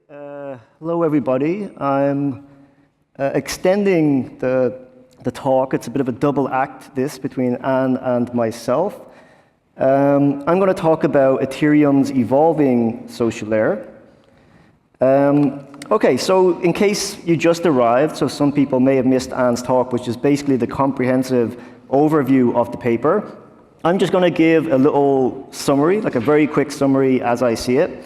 Hello, everybody. I'm extending the talk. It's a bit of a double act, this, between Anne and myself. I'm going to talk about Ethereum's evolving social layer. Okay, so in case you just arrived, so some people may have missed Anne's talk, which is basically the comprehensive overview of the paper. I'm just going to give a little summary, like a very quick summary as I see it.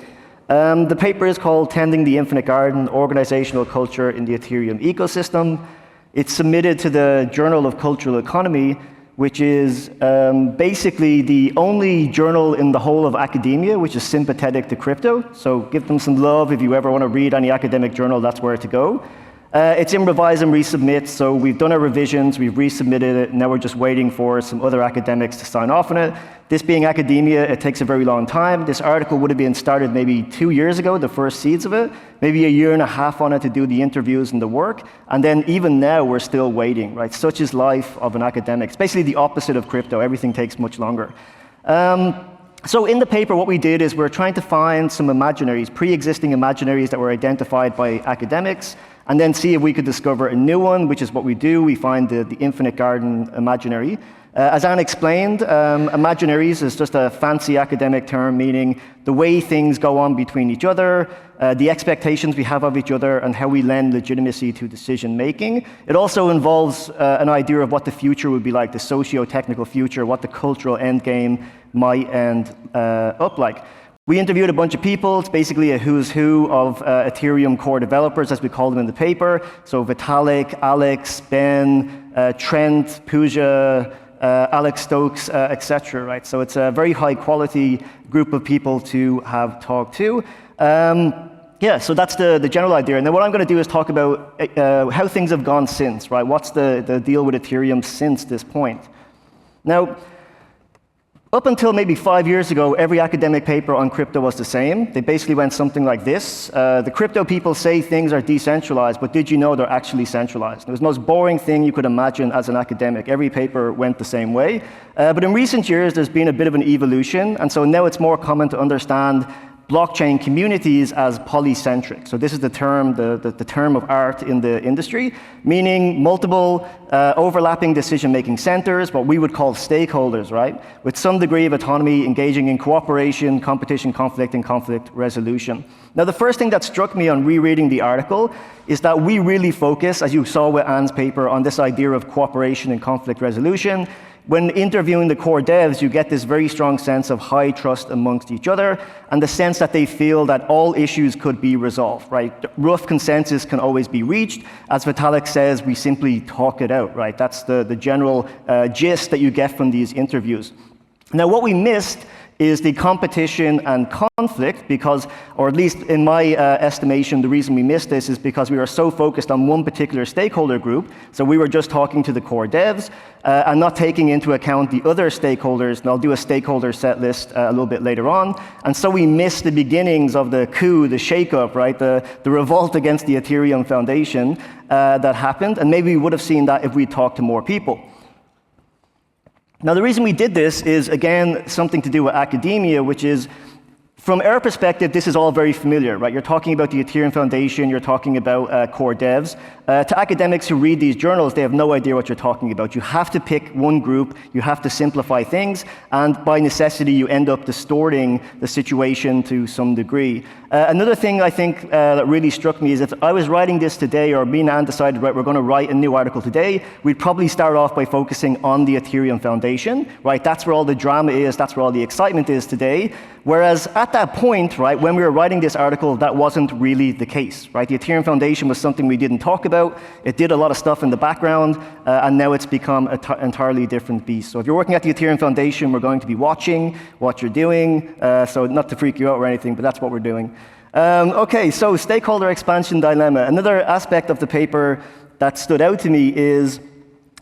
The paper is called Tending the Infinite Garden, Organizational Culture in the Ethereum Ecosystem. It's submitted to the Journal of Cultural Economy, which is basically the only journal in the whole of academia which is sympathetic to crypto. So give them some love. If you ever want to read any academic journal, that's where to go. It's in revise and resubmit, so we've done our revisions, we've resubmitted it, now we're just waiting for some other academics to sign off on it. This being academia, it takes a very long time. This article would have been started maybe 2 years ago, the first seeds of it, maybe a year and a half on it to do the interviews and the work, and then even now we're still waiting, right? Such is life of an academic. It's basically the opposite of crypto, everything takes much longer. So in the paper, what we did is we're trying to find some imaginaries, pre-existing imaginaries that were identified by academics, and then see if we could discover a new one, which is what we do. We find the infinite garden imaginary. As Anne explained, imaginaries is just a fancy academic term meaning the way things go on between each other, the expectations we have of each other, and how we lend legitimacy to decision making. It also involves an idea of what the future would be like, the socio-technical future, what the cultural endgame might end up like. We interviewed a bunch of people. It's basically a who's who of Ethereum core developers, as we call them in the paper. So Vitalik, Alex, Ben, Trent, Pooja, Alex Stokes, etc. Right? So it's a very high quality group of people to have talked to. Yeah, so that's the general idea. And then what I'm going to do is talk about how things have gone since, right? What's the deal with Ethereum since this point? Now, up until maybe 5 years ago, every academic paper on crypto was the same. They basically went something like this. The crypto people say things are decentralized, but did you know they're actually centralized? It was the most boring thing you could imagine as an academic. Every paper went the same way. But in recent years, there's been a bit of an evolution, and so now it's more common to understand blockchain communities as polycentric. So this is the term, the term of art in the industry, meaning multiple overlapping decision-making centers, what we would call stakeholders, right? With some degree of autonomy, engaging in cooperation, competition, conflict, and conflict resolution. Now, the first thing that struck me on rereading the article is that we really focus, as you saw with Anne's paper, on this idea of cooperation and conflict resolution. When interviewing the core devs, you get this very strong sense of high trust amongst each other and the sense that they feel that all issues could be resolved, right? Rough consensus can always be reached. As Vitalik says, we simply talk it out, right? That's the general gist that you get from these interviews. Now, what we missed is the competition and conflict because, or at least in my estimation, the reason we missed this is because we were so focused on one particular stakeholder group. So we were just talking to the core devs and not taking into account the other stakeholders. And I'll do a stakeholder set list a little bit later on. And so we missed the beginnings of the coup, the shakeup, right? The revolt against the Ethereum Foundation that happened. And maybe we would have seen that if we talked to more people. Now, the reason we did this is, again, something to do with academia, which is, from our perspective, this is all very familiar, right? You're talking about the Ethereum Foundation, you're talking about core devs. To academics who read these journals, they have no idea what you're talking about. You have to pick one group, you have to simplify things, and by necessity, you end up distorting the situation to some degree. Another thing I think that really struck me is if I was writing this today, or me and Anne decided, right, we're going to write a new article today, we'd probably start off by focusing on the Ethereum Foundation, right? That's where all the drama is, that's where all the excitement is today. Whereas at that point, right, when we were writing this article, that wasn't really the case, right? The Ethereum Foundation was something we didn't talk about. It did a lot of stuff in the background, and now it's become an entirely different beast. So if you're working at the Ethereum Foundation, we're going to be watching what you're doing, so not to freak you out or anything, but that's what we're doing. Okay, so stakeholder expansion dilemma. Another aspect of the paper that stood out to me is,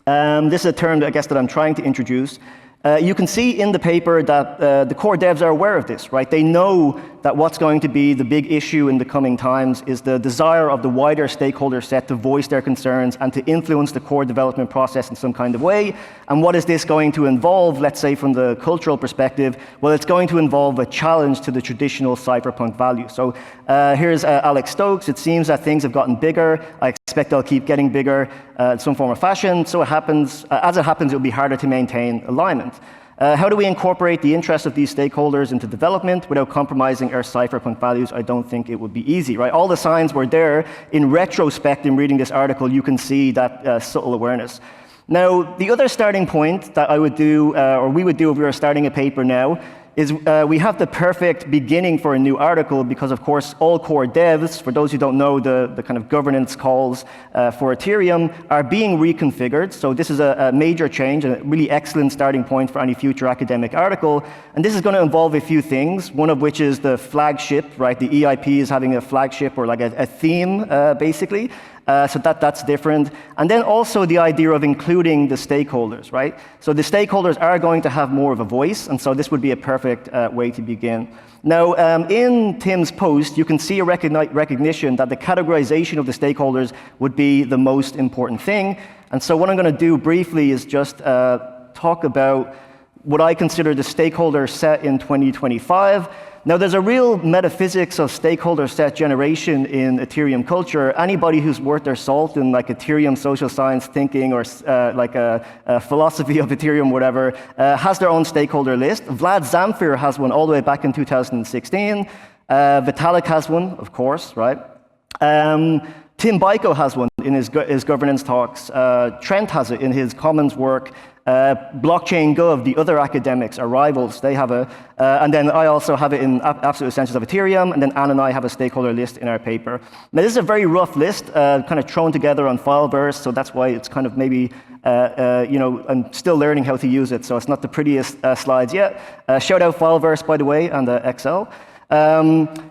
this is a term, I guess, that I'm trying to introduce. You can see in the paper that the core devs are aware of this, right? They know that what's going to be the big issue in the coming times is the desire of the wider stakeholder set to voice their concerns and to influence the core development process in some kind of way. And what is this going to involve, let's say from the cultural perspective? Well, it's going to involve a challenge to the traditional cypherpunk value. So here's Alex Stokes. It seems that things have gotten bigger. I expect they'll keep getting bigger in some form or fashion. So as it happens, it'll be harder to maintain alignment. How do we incorporate the interests of these stakeholders into development without compromising our cypherpunk values? I don't think it would be easy, right? All the signs were there. In retrospect, in reading this article, you can see that subtle awareness. Now, the other starting point that I would do, or we would do if we were starting a paper now, is we have the perfect beginning for a new article because, of course, all core devs, for those who don't know the kind of governance calls for Ethereum, are being reconfigured. So this is a major change, a really excellent starting point for any future academic article. And this is going to involve a few things, one of which is the flagship, right? The EIP is having a flagship or like a theme, basically. So that's different. And then also the idea of including the stakeholders, right? So the stakeholders are going to have more of a voice, and so this would be a perfect way to begin. Now, in Tim's post, you can see a recognition that the categorization of the stakeholders would be the most important thing. And so what I'm going to do briefly is just talk about what I consider the stakeholder set in 2025. Now, there's a real metaphysics of stakeholder set generation in Ethereum culture. Anybody who's worth their salt in like Ethereum social science thinking or like a philosophy of Ethereum, whatever, has their own stakeholder list. Vlad Zamfir has one all the way back in 2016. Vitalik has one, of course, right? Tim Baiko has one in his governance talks. Trent has it in his commons work. Blockchain Gov, the other academics, are rivals. They have and then I also have it in Absolute Essentials of Ethereum, and then Anne and I have a stakeholder list in our paper. Now, this is a very rough list, kind of thrown together on Fileverse, so that's why it's kind of maybe, I'm still learning how to use it, so it's not the prettiest slides yet. Shout out Fileverse, by the way, and Excel.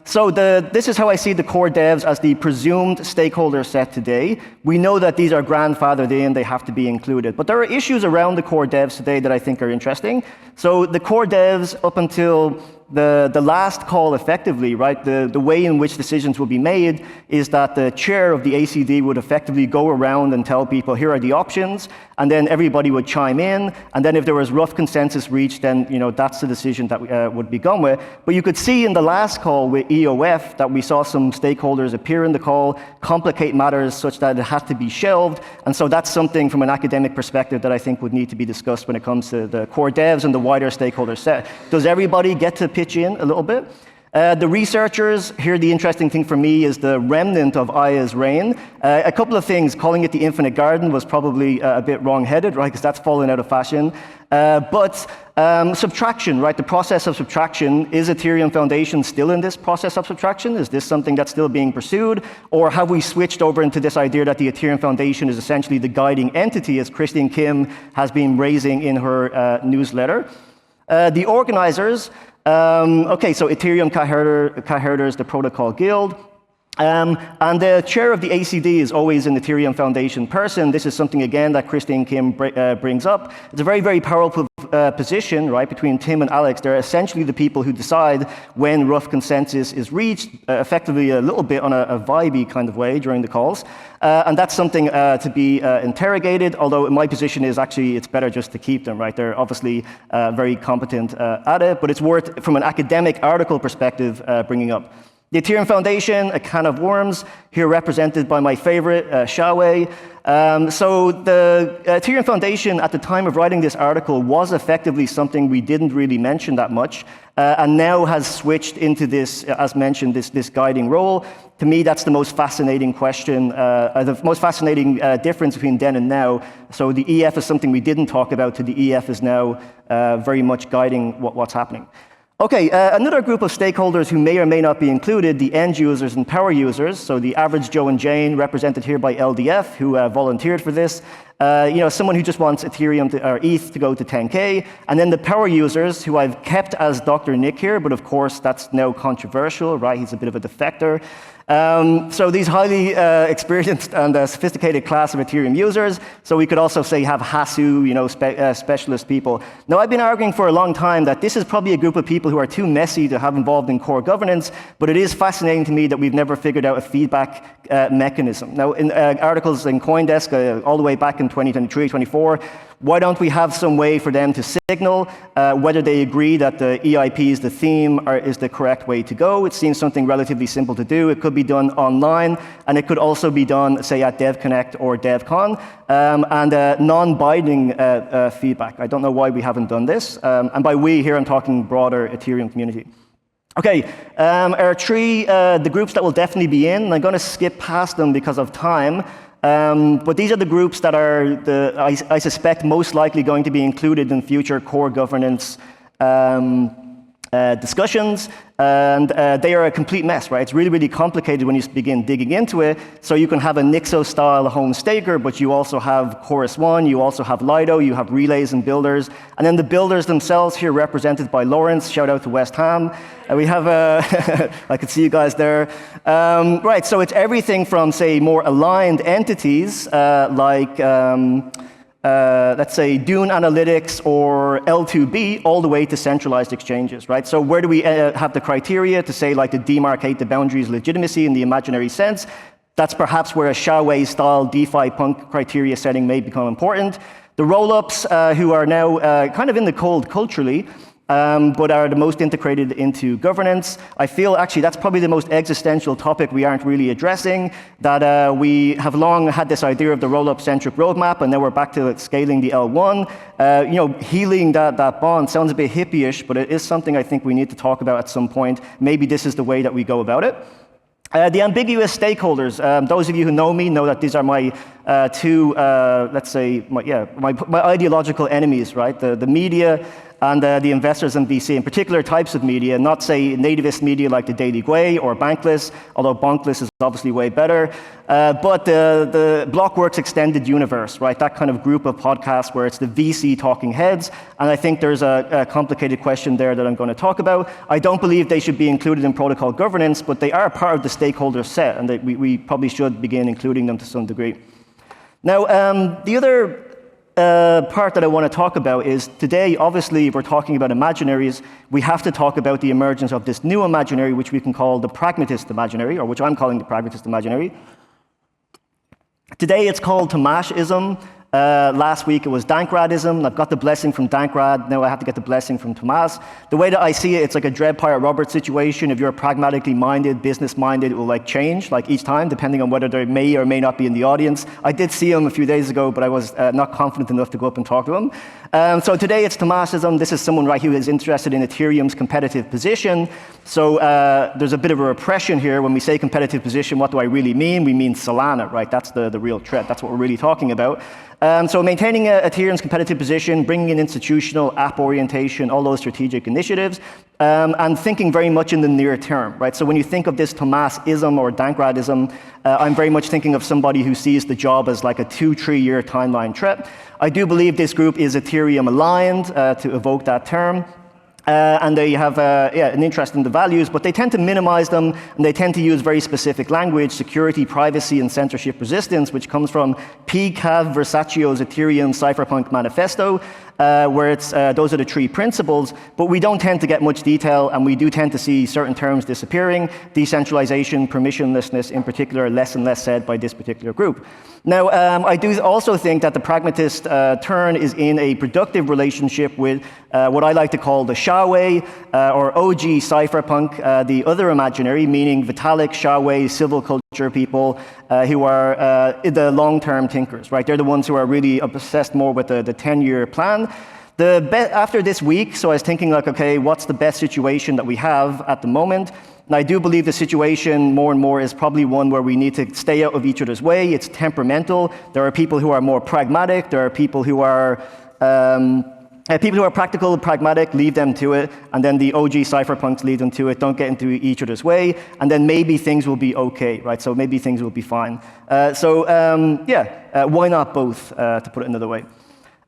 So this is how I see the core devs as the presumed stakeholder set today. We know that these are grandfathered in, they have to be included. But there are issues around the core devs today that I think are interesting. So the core devs, up until the last call effectively, right, the way in which decisions will be made is that the chair of the ACD would effectively go around and tell people, here are the options, and then everybody would chime in, and then if there was rough consensus reached, then that's the decision that would be gone with. But you could see in the last call with EOF that we saw some stakeholders appear in the call, complicate matters such that it had to be shelved, and so that's something from an academic perspective that I think would need to be discussed when it comes to the core devs and the wider stakeholder set. Does everybody get to pitch in a little bit? The researchers, here the interesting thing for me is the remnant of Aya's reign. A couple of things, calling it the infinite garden was probably a bit wrong-headed, right, because that's fallen out of fashion. But subtraction, right, the process of subtraction, is Ethereum Foundation still in this process of subtraction? Is this something that's still being pursued? Or have we switched over into this idea that the Ethereum Foundation is essentially the guiding entity, as Christine Kim has been raising in her newsletter? The organizers, okay, so Ethereum Coherders, the Protocol Guild. And the chair of the ACD is always an Ethereum Foundation person. This is something, again, that Christine Kim brings up. It's a very, very powerful position, right, between Tim and Alex. They're essentially the people who decide when rough consensus is reached, effectively a little bit on a vibey kind of way during the calls. And that's something to be interrogated, although my position is actually it's better just to keep them, right? They're obviously very competent at it, but it's worth, from an academic article perspective, bringing up. The Ethereum Foundation, a can of worms, here represented by my favorite, Xiaowei. So the Ethereum Foundation, at the time of writing this article, was effectively something we didn't really mention that much, and now has switched into this, as mentioned, this guiding role. To me, that's the most fascinating question, the most fascinating difference between then and now. So the EF is something we didn't talk about, to the EF is now very much guiding what's happening. Okay, another group of stakeholders who may or may not be included, the end users and power users, so the average Joe and Jane, represented here by LDF, who volunteered for this. Someone who just wants Ethereum or ETH to go to 10K, and then the power users, who I've kept as Dr. Nick here, but of course that's now controversial, right? He's a bit of a defector. So these highly experienced and sophisticated class of Ethereum users, so we could also say have HASU, specialist people. Now, I've been arguing for a long time that this is probably a group of people who are too messy to have involved in core governance, but it is fascinating to me that we've never figured out a feedback mechanism. Now, in articles in CoinDesk all the way back in 2023, 24, why don't we have some way for them to signal whether they agree that the EIP is the theme or is the correct way to go? It seems something relatively simple to do. It could be done online, and it could also be done, say, at DevConnect or DevCon, and non-binding feedback. I don't know why we haven't done this. And by we here, I'm talking broader Ethereum community. Okay, our three, the groups that will definitely be in, I'm going to skip past them because of time. But these are the groups that are, I suspect, most likely going to be included in future core governance discussions, and they are a complete mess, right? It's really, really complicated when you begin digging into it. So you can have a Nixo-style home staker, but you also have Chorus One, you also have Lido, you have relays and builders, and then the builders themselves here represented by Lawrence. Shout out to West Ham. We have, I could see you guys there. Right, so it's everything from, say, more aligned entities like let's say Dune Analytics or L2B, all the way to centralized exchanges, right? So where do we have the criteria to say, like, to demarcate the boundaries of legitimacy in the imaginary sense? That's perhaps where a Xiaowei-style DeFi punk criteria setting may become important. The roll-ups, who are now kind of in the cold culturally, but are the most integrated into governance. I feel actually that's probably the most existential topic we aren't really addressing, that we have long had this idea of the roll-up centric roadmap, and now we're back to scaling the L1. Healing that bond sounds a bit hippie-ish, but it is something I think we need to talk about at some point. Maybe this is the way that we go about it. The ambiguous stakeholders, those of you who know me know that these are my two, let's say, my ideological enemies, right? The media and the investors in VC, in particular types of media, not, say, nativist media like the Daily Gwei or Bankless, although Bankless is obviously way better, but the Blockworks Extended Universe, right? That kind of group of podcasts where it's the VC talking heads, and I think there's a complicated question there that I'm going to talk about. I don't believe they should be included in protocol governance, but they are part of the stakeholder set, and we probably should begin including them to some degree. Now, the other part that I want to talk about is today, obviously, if we're talking about imaginaries, we have to talk about the emergence of this new imaginary, which we can call the pragmatist imaginary, or which I'm calling the pragmatist imaginary. Today, it's called Tomashism. Last week, it was Dankradism. I've got the blessing from Dankrad. Now I have to get the blessing from Tomas. The way that I see it, it's like a Dread Pirate Roberts situation. If you're pragmatically minded, business-minded, it will change each time, depending on whether they may or may not be in the audience. I did see him a few days ago, but I was not confident enough to go up and talk to him. So today, it's Tomashism. This is someone who is interested in Ethereum's competitive position. So there's a bit of a repression here. When we say competitive position, what do I really mean? We mean Solana, right? That's the real threat. That's what we're really talking about. So maintaining Ethereum's competitive position, bringing in institutional app orientation, all those strategic initiatives, and thinking very much in the near term, right? So when you think of this Tomasism or Dankradism, I'm very much thinking of somebody who sees the job as like a 2-3 year timeline threat. I do believe this group is Ethereum aligned, to evoke that term. And they have an interest in the values, but they tend to minimize them, and they tend to use very specific language, security, privacy, and censorship resistance, which comes from P. Cav Versacchio's Ethereum Cypherpunk Manifesto, where it's those are the 3 principles, but we don't tend to get much detail, and we do tend to see certain terms disappearing, decentralization, permissionlessness in particular, less and less said by this particular group. Now, I do also think that the pragmatist turn is in a productive relationship with what I like to call the Xiaowei or OG cypherpunk, the other imaginary, meaning Vitalik, Xiaowei, civil culture people who are the long-term thinkers, right? They're the ones who are really obsessed more with the 10-year plan. After this week, so I was thinking like, okay, what's the best situation that we have at the moment? And I do believe the situation more and more is probably one where we need to stay out of each other's way. It's temperamental. There are people who are more pragmatic. There are people who are practical, pragmatic, leave them to it. And then the OG cypherpunks leave them to it. Don't get into each other's way. And then maybe things will be okay, right? So maybe things will be fine. Why not both, to put it another way?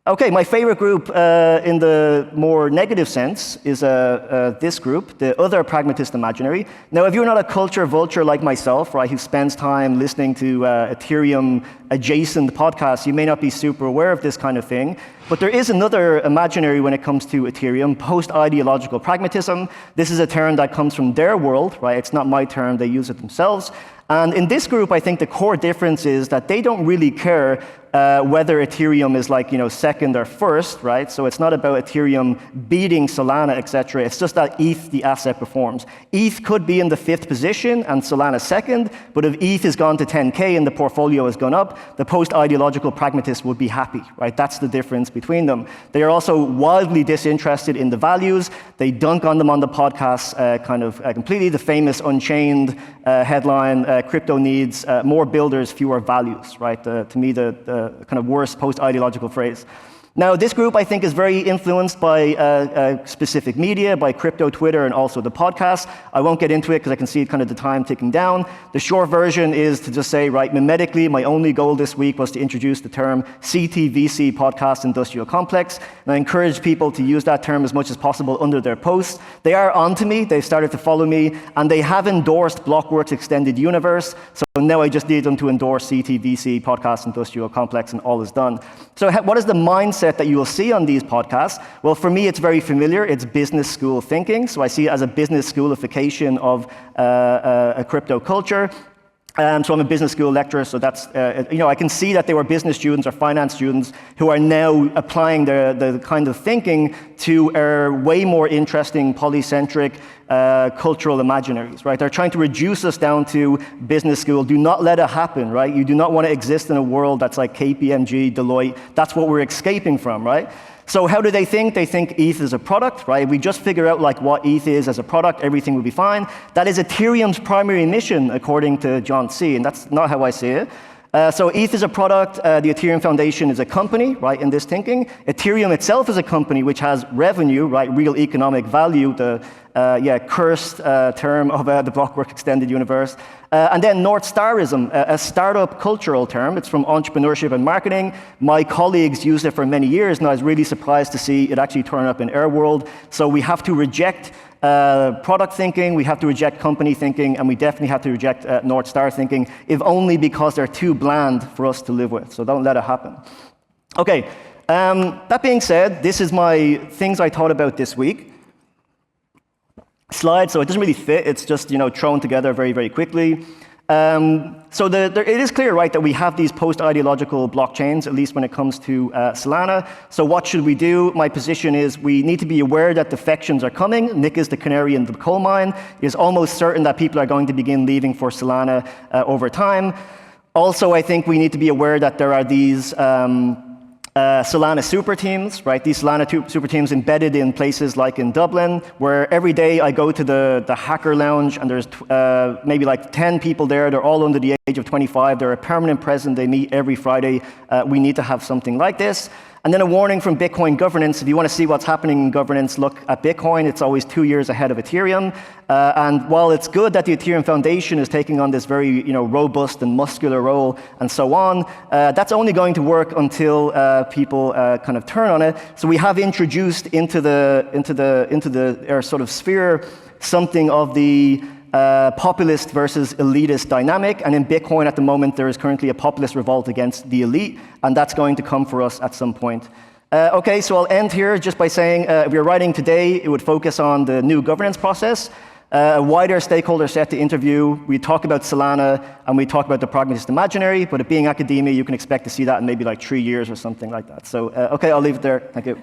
Okay, my favorite group in the more negative sense is this group, the other pragmatist imaginary. Now, if you're not a culture vulture like myself, right, who spends time listening to Ethereum adjacent podcasts, you may not be super aware of this kind of thing. But there is another imaginary when it comes to Ethereum, post-ideological pragmatism. This is a term that comes from their world, right? It's not my term, they use it themselves. And in this group, I think the core difference is that they don't really care whether Ethereum is like, second or first, right? So it's not about Ethereum beating Solana, etc. It's just that ETH, the asset, performs. ETH could be in the 5th position and Solana second, but if ETH has gone to 10K and the portfolio has gone up, the post-ideological pragmatist would be happy, right? That's the difference between them. They are also wildly disinterested in the values. They dunk on them on the podcast completely. The famous Unchained headline, crypto needs more builders, fewer values, right? To me, the kind of worst post-ideological phrase. Now, this group, I think, is very influenced by specific media, by crypto Twitter, and also the podcast. I won't get into it because I can see kind of the time ticking down. The short version is to just say, right, mimetically, my only goal this week was to introduce the term CTVC, Podcast Industrial Complex. And I encourage people to use that term as much as possible under their posts. They are onto me. They've started to follow me. And they have endorsed Blockworks Extended Universe. So now I just need them to endorse CTVC, Podcast Industrial Complex, and all is done. So what is the mindset that you will see on these podcasts? Well, for me, it's very familiar. It's business school thinking. So I see it as a business schoolification of a crypto culture. So I'm a business school lecturer, so that's, I can see that they were business students or finance students who are now applying the kind of thinking to our way more interesting polycentric cultural imaginaries, right? They're trying to reduce us down to business school. Do not let it happen, right? You do not want to exist in a world that's like KPMG, Deloitte. That's what we're escaping from, right? So how do they think? They think ETH is a product, right? If we just figure out like what ETH is as a product, everything will be fine. That is Ethereum's primary mission, according to John C., and that's not how I see it. So ETH is a product, the Ethereum Foundation is a company, right, in this thinking. Ethereum itself is a company which has revenue, right, real economic value, the cursed term of the Blockworks Extended Universe. And then North Starism, a startup cultural term. It's from entrepreneurship and marketing. My colleagues used it for many years, and I was really surprised to see it actually turn up in our world. So we have to reject product thinking, we have to reject company thinking, and we definitely have to reject North Star thinking, if only because they're too bland for us to live with. So don't let it happen. Okay, that being said, this is my things I thought about this week. Slide, so it doesn't really fit. It's just thrown together very, very quickly. So it is clear, right, that we have these post-ideological blockchains, at least when it comes to Solana. So what should we do? My position is we need to be aware that defections are coming. Nick is the canary in the coal mine. It is almost certain that people are going to begin leaving for Solana over time. Also, I think we need to be aware that there are these Solana super teams, right? These Solana super teams embedded in places like in Dublin, where every day I go to the hacker lounge and there's maybe like 10 people there. They're all under the age of 25. They're a permanent presence. They meet every Friday. We need to have something like this. And then a warning from Bitcoin governance. If you want to see what's happening in governance, look at Bitcoin. It's always 2 years ahead of Ethereum. And while it's good that the Ethereum Foundation is taking on this very robust and muscular role and so on, that's only going to work until people kind of turn on it. So we have introduced into our sort of sphere something of the populist versus elitist dynamic, and in Bitcoin at the moment there is currently a populist revolt against the elite, and that's going to come for us at some point. Okay, so I'll end here just by saying if you're writing today, it would focus on the new governance process, a wider stakeholder set to interview. We talk about Solana and we talk about the pragmatist imaginary, but it being academia, you can expect to see that in maybe like 3 years or something like that. So, okay, I'll leave it there. Thank you.